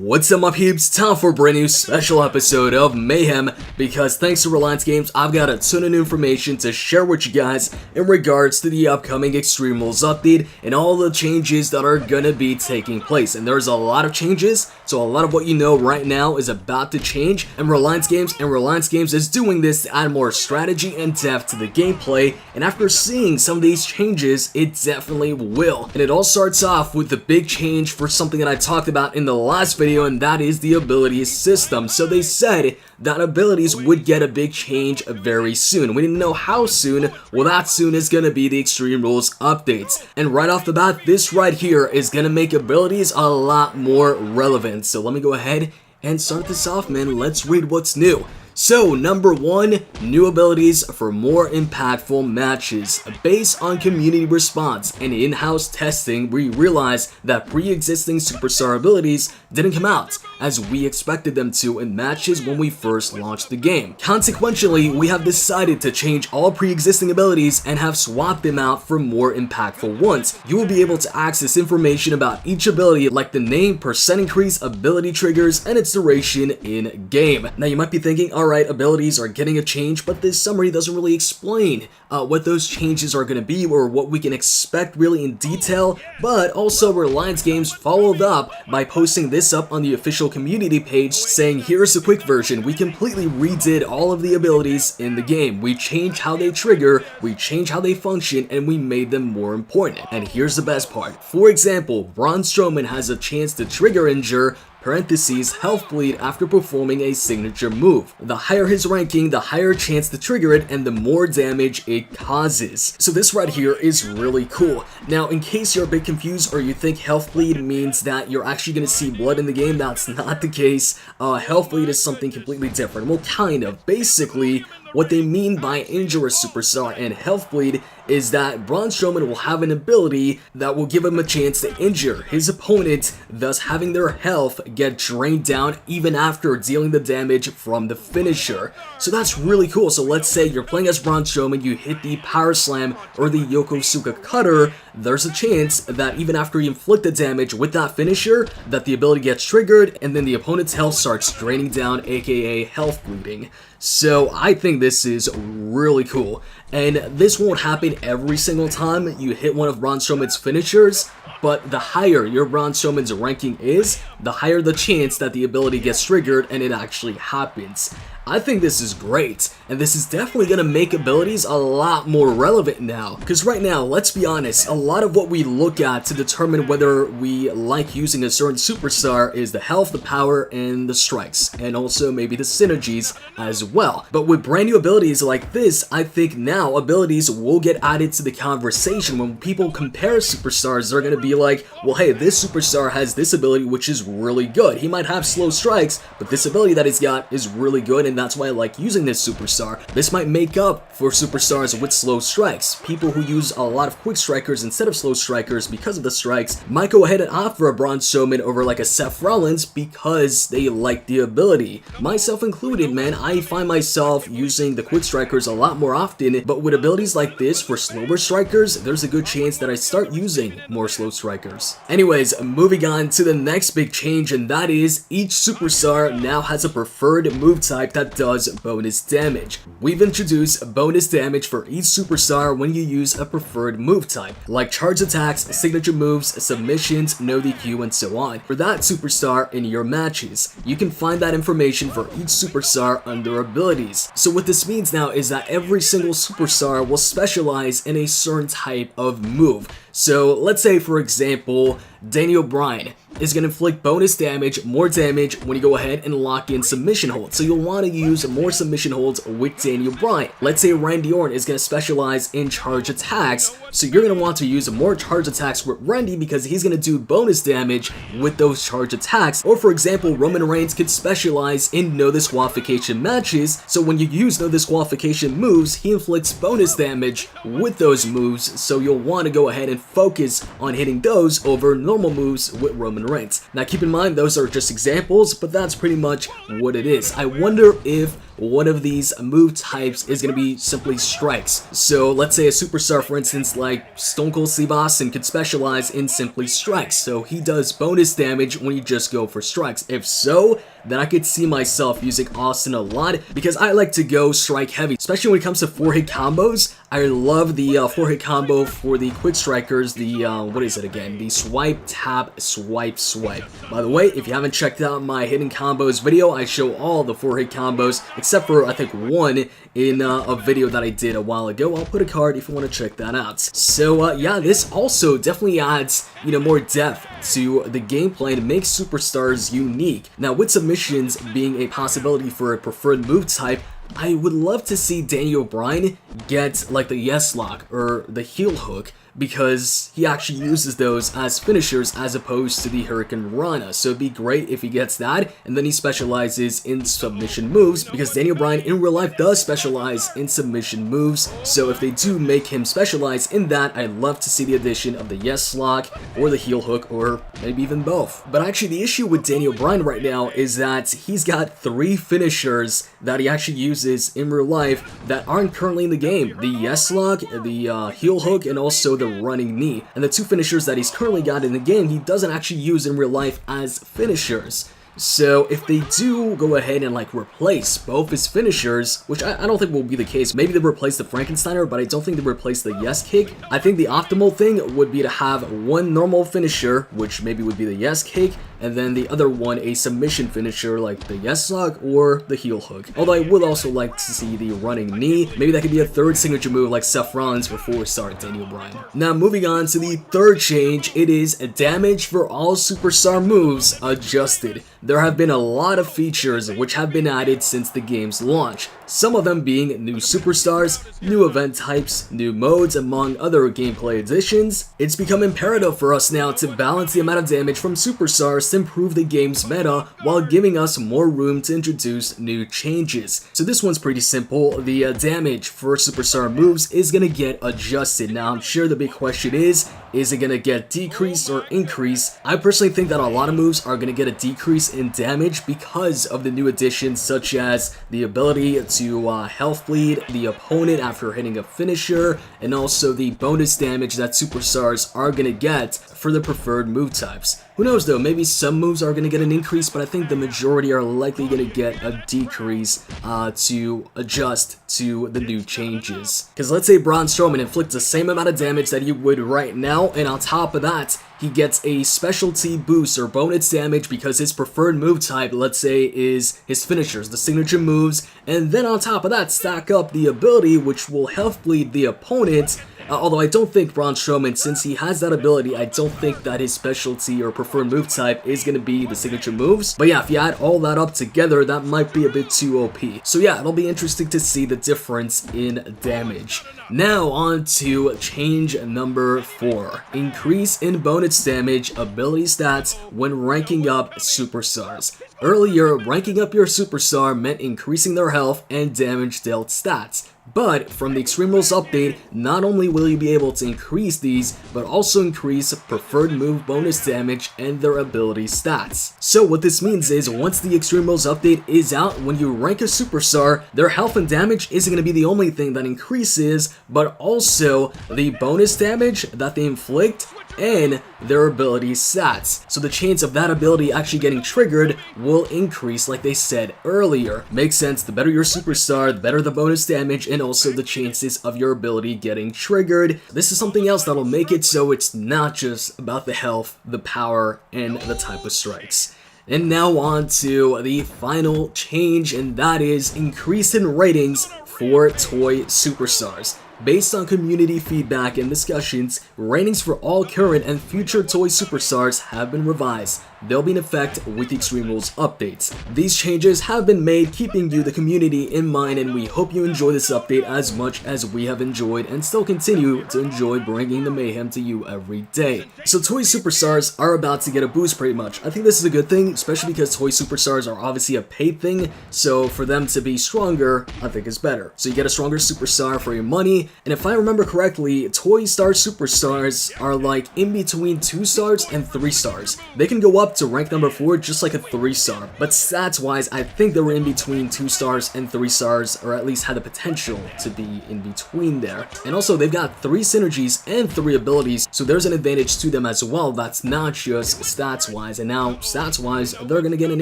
What's up, my peeps? Time for a brand new special episode of Mayhem, because thanks to Reliance Games, I've got a ton of new information to share with you guys in regards to the upcoming Extreme Rules update and all the changes that are gonna be taking place. And there's a lot of changes, so a lot of what you know right now is about to change, and Reliance Games is doing this to add more strategy and depth to the gameplay, and after seeing some of these changes, it definitely will. And it all starts off with the big change for something that I talked about in the last video, and that is the abilities system. So they said that abilities would get a big change very soon. We didn't know how soon. Well, that soon is gonna be the Extreme Rules updates. And right off the bat, this right here is gonna make abilities a lot more relevant. So let me go ahead and start this off, man. Let's read what's new. So, number one, new abilities for more impactful matches. Based on community response and in-house testing, we realized that pre-existing superstar abilities didn't come out as we expected them to in matches when we first launched the game. Consequently, we have decided to change all pre-existing abilities and have swapped them out for more impactful ones. You will be able to access information about each ability like the name, percent increase, ability triggers, and its duration in-game. Now you might be thinking, alright, abilities are getting a change, but this summary doesn't really explain what those changes are going to be or what we can expect really in detail. But also, Reliance Games followed up by posting this up on the official community page saying, here's a quick version. We completely redid all of the abilities in the game. We changed how they trigger, we changed how they function, and we made them more important. And here's the best part. For example, Braun Strowman has a chance to trigger injure parentheses health bleed after performing a signature move. The higher his ranking, the higher chance to trigger it and the more damage it causes. So this right here is really cool. Now, in case you're a bit confused or you think health bleed means that you're actually going to see blood in the game, that's not the case. Health bleed is something completely different. Well, kind of. Basically, what they mean by injure a superstar and health bleed is that Braun Strowman will have an ability that will give him a chance to injure his opponent, thus having their health get drained down even after dealing the damage from the finisher. So that's really cool. So let's say you're playing as Braun Strowman, you hit the power slam or the Yokosuka cutter, there's a chance that even after you inflict the damage with that finisher, that the ability gets triggered and then the opponent's health starts draining down, aka health bleeding. So I think this is really cool, and this won't happen every single time you hit one of Braun Strowman's finishers, but the higher your Braun Strowman's ranking is, the higher the chance that the ability gets triggered and it actually happens. I think this is great, and this is definitely going to make abilities a lot more relevant now. Because right now, let's be honest, a lot of what we look at to determine whether we like using a certain superstar is the health, the power, and the strikes, and also maybe the synergies as well. But with brand new abilities like this, I think now abilities will get added to the conversation. When people compare superstars, they're going to be like, well, hey, this superstar has this ability which is really good. He might have slow strikes, but this ability that he's got is really good, and that's why I like using this superstar. This might make up for superstars with slow strikes. People who use a lot of quick strikers instead of slow strikers because of the strikes might go ahead and opt for a Braun Strowman over like a Seth Rollins because they like the ability. Myself included, man, I find myself using the quick strikers a lot more often, but with abilities like this for slower strikers, there's a good chance that I start using more slow strikers. Anyways, moving on to the next big change, and that is each superstar now has a preferred move type that does bonus damage. We've introduced bonus damage for each superstar when you use a preferred move type, like charge attacks, signature moves, submissions, no DQ, and so on, for that superstar in your matches. You can find that information for each superstar under abilities. So what this means now is that every single superstar will specialize in a certain type of move. So let's say, for example, Daniel Bryan is going to inflict bonus damage, more damage when you go ahead and lock in submission holds. So you'll want to use more submission holds with Daniel Bryan. Let's say Randy Orton is going to specialize in charge attacks. So you're going to want to use more charge attacks with Randy because he's going to do bonus damage with those charge attacks. Or for example, Roman Reigns could specialize in no disqualification matches. So when you use no disqualification moves, he inflicts bonus damage with those moves. So you'll want to go ahead and focus on hitting those over normal moves with Roman Reigns. Now keep in mind, those are just examples, but that's pretty much what it is. I wonder if one of these move types is going to be simply strikes. So let's say a superstar, for instance, like Stone Cold Steve Austin could specialize in simply strikes. So he does bonus damage when you just go for strikes. If so, then I could see myself using Austin a lot because I like to go strike heavy, especially when it comes to 4-hit combos. I love the 4-hit combo for the quick strikers, the, what is it again? The swipe, tap, swipe, swipe. By the way, if you haven't checked out my hidden combos video, I show all the 4-hit combos, except for, I think, one in a video that I did a while ago. I'll put a card if you want to check that out. So, yeah, this also definitely adds, more depth to the gameplay and makes superstars unique. Now, with submissions being a possibility for a preferred move type, I would love to see Daniel Bryan get like the yes lock or the heel hook, because he actually uses those as finishers as opposed to the Hurricane Rana. So it'd be great if he gets that, and then he specializes in submission moves, because Daniel Bryan in real life does specialize in submission moves. So if they do make him specialize in that, I'd love to see the addition of the yes lock or the heel hook, or maybe even both. But actually the issue with Daniel Bryan right now is that he's got 3 finishers that he actually uses in real life that aren't currently in the game. The yes lock, the heel hook, and also the running knee. And the 2 finishers that he's currently got in the game, he doesn't actually use in real life as finishers. So if they do go ahead and like replace both his finishers, which I don't think will be the case, maybe they replace the Frankensteiner, but I don't think they replace the yes kick. I think the optimal thing would be to have one normal finisher, which maybe would be the yes kick, and then the other one a submission finisher like the yes lock or the heel hook. Although I would also like to see the running knee. Maybe that could be a 3rd signature move like Seth Rollins before start Daniel Bryan. Now moving on to the 3rd change, it is damage for all superstar moves adjusted. There have been a lot of features which have been added since the game's launch, some of them being new superstars, new event types, new modes, among other gameplay additions. It's become imperative for us now to balance the amount of damage from superstars to improve the game's meta while giving us more room to introduce new changes. So this one's pretty simple. The damage for superstar moves is going to get adjusted. Now I'm sure the big question is it going to get decreased or increased? I personally think that a lot of moves are going to get a decrease in damage because of the new additions, such as the ability to health bleed the opponent after hitting a finisher, and also the bonus damage that superstars are going to get for the preferred move types. Who knows though, maybe some moves are going to get an increase, but I think the majority are likely going to get a decrease to adjust to the new changes. Because let's say Braun Strowman inflicts the same amount of damage that he would right now, and on top of that, he gets a specialty boost or bonus damage because his preferred move type, let's say, is his finishers, the signature moves, and then on top of that, stack up the ability which will health bleed the opponent. Although I don't think Braun Strowman, since he has that ability, I don't think that his specialty or preferred move type is going to be the signature moves. But yeah, if you add all that up together, that might be a bit too OP. So yeah, it'll be interesting to see the difference in damage. Now on to change number 4. Increase in bonus damage ability stats when ranking up superstars. Earlier, ranking up your superstar meant increasing their health and damage dealt stats. But from the Extreme Rules update, not only will you be able to increase these, but also increase preferred move bonus damage and their ability stats. So what this means is, once the Extreme Rules update is out, when you rank a superstar, their health and damage isn't going to be the only thing that increases, but also the bonus damage that they inflict and their ability stats. So the chance of that ability actually getting triggered will increase, like they said earlier. Makes sense, the better your superstar, the better the bonus damage, and also the chances of your ability getting triggered. This is something else that'll make it so it's not just about the health, the power, and the type of strikes. And now on to the final change, and that is increase in ratings for toy superstars. Based on community feedback and discussions, ratings for all current and future toy superstars have been revised. They'll be in effect with the Extreme Rules updates. These changes have been made keeping you, the community, in mind, and we hope you enjoy this update as much as we have enjoyed and still continue to enjoy bringing the mayhem to you every day. So toy superstars are about to get a boost pretty much. I think this is a good thing, especially because toy superstars are obviously a paid thing, so for them to be stronger, I think is better. So you get a stronger superstar for your money, and if I remember correctly, toy star superstars are like in between 2 stars and 3 stars. They can go up up to rank number 4 just like a 3-star, but stats wise I think they were in between 2 stars and 3 stars, or at least had the potential to be in between there. And also they've got 3 synergies and 3 abilities, so there's an advantage to them as well. That's not just stats wise, and now stats wise they're gonna get an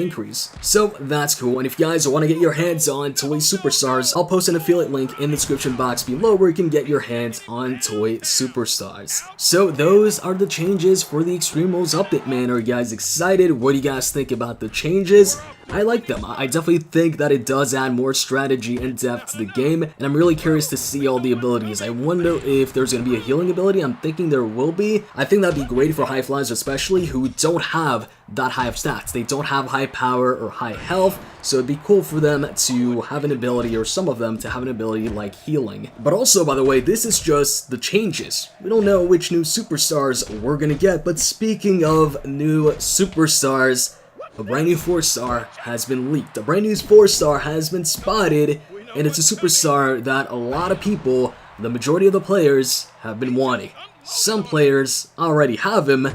increase. So that's cool, and if you guys want to get your hands on Toy Superstars, I'll post an affiliate link in the description box below where you can get your hands on Toy Superstars. So those are the changes for the Extreme Rules update, man. Are you guys excited? What do you guys think about the changes? I like them. I definitely think that it does add more strategy and depth to the game, and I'm really curious to see all the abilities. I wonder if there's going to be a healing ability. I'm thinking there will be. I think that'd be great for high flyers, especially who don't have that high of stats. They don't have high power or high health, so it'd be cool for them to have an ability, or some of them to have an ability like healing. But also, by the way, this is just the changes. We don't know which new superstars we're gonna get, but speaking of new superstars, a brand new 4-star has been leaked. A brand new 4-star has been spotted, and it's a superstar that a lot of people, the majority of the players, have been wanting. Some players already have him,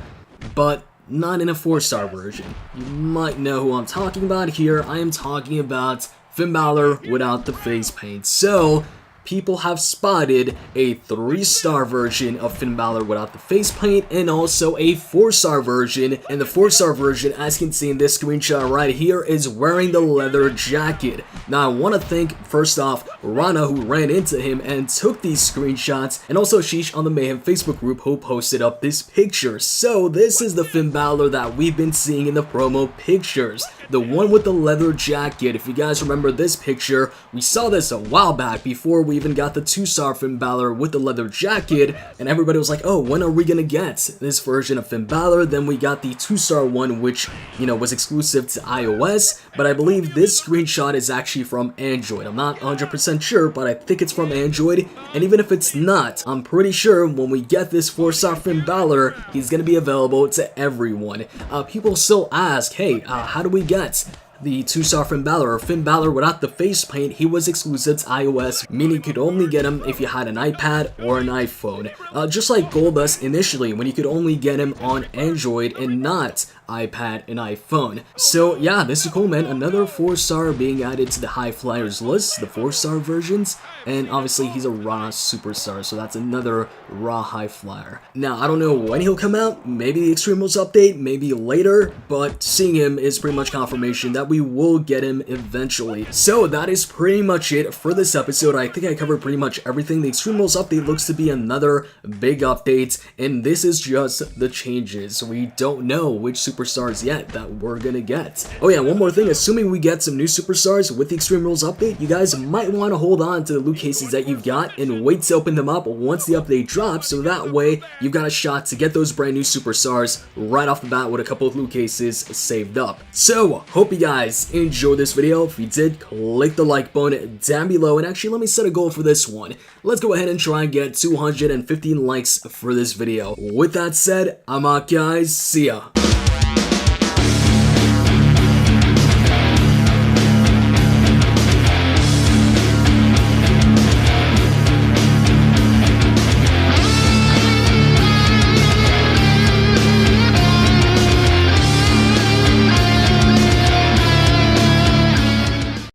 but not in a 4-star version. You might know who I'm talking about here. I am talking about Finn Balor without the face paint. So people have spotted a 3-star version of Finn Balor without the face paint, and also a 4-star version. And the 4-star version, as you can see in this screenshot right here, is wearing the leather jacket. Now I want to thank, first off, Rana, who ran into him and took these screenshots, and also Sheesh on the Mayhem Facebook group, who posted up this picture. So this is the Finn Balor that we've been seeing in the promo pictures, the one with the leather jacket. If you guys remember this picture, we saw this a while back before we even got the 2-star Finn Balor with the leather jacket, and everybody was like, oh, when are we gonna get this version of Finn Balor? Then we got the 2-star one, which, you know, was exclusive to iOS, but I believe this screenshot is actually from Android. I'm not 100% sure, but I think it's from Android, and even if it's not, I'm pretty sure when we get this 4-star Finn Balor, he's gonna be available to everyone. People still ask, hey, how do we get the 2-star Finn Balor, or Finn Balor without the face paint? He was exclusive to iOS, meaning you could only get him if you had an iPad or an iPhone. Just like Goldust initially, when you could only get him on Android and not iPad and iPhone. So yeah, this is cool, man. Another 4-star being added to the high flyers list, the 4-star versions, and obviously he's a raw superstar, so that's another raw high flyer. Now I don't know when he'll come out, maybe the Extreme Rules update, maybe later, but seeing him is pretty much confirmation that we will get him eventually. So that is pretty much it for this episode. I think I covered pretty much everything. The Extreme Rules update looks to be another big update, and this is just the changes. We don't know which superstars yet that we're gonna get. Oh yeah, one more thing, assuming we get some new superstars with the Extreme Rules update, you guys might want to hold on to the loot cases that you've got and wait to open them up once the update drops, so that way you've got a shot to get those brand new superstars right off the bat with a couple of loot cases saved up. So hope you guys enjoyed this video. If you did, click the like button down below, and actually let me set a goal for this one. Let's go ahead and try and get 215 likes for this video. With that said, I'm out, guys. See ya.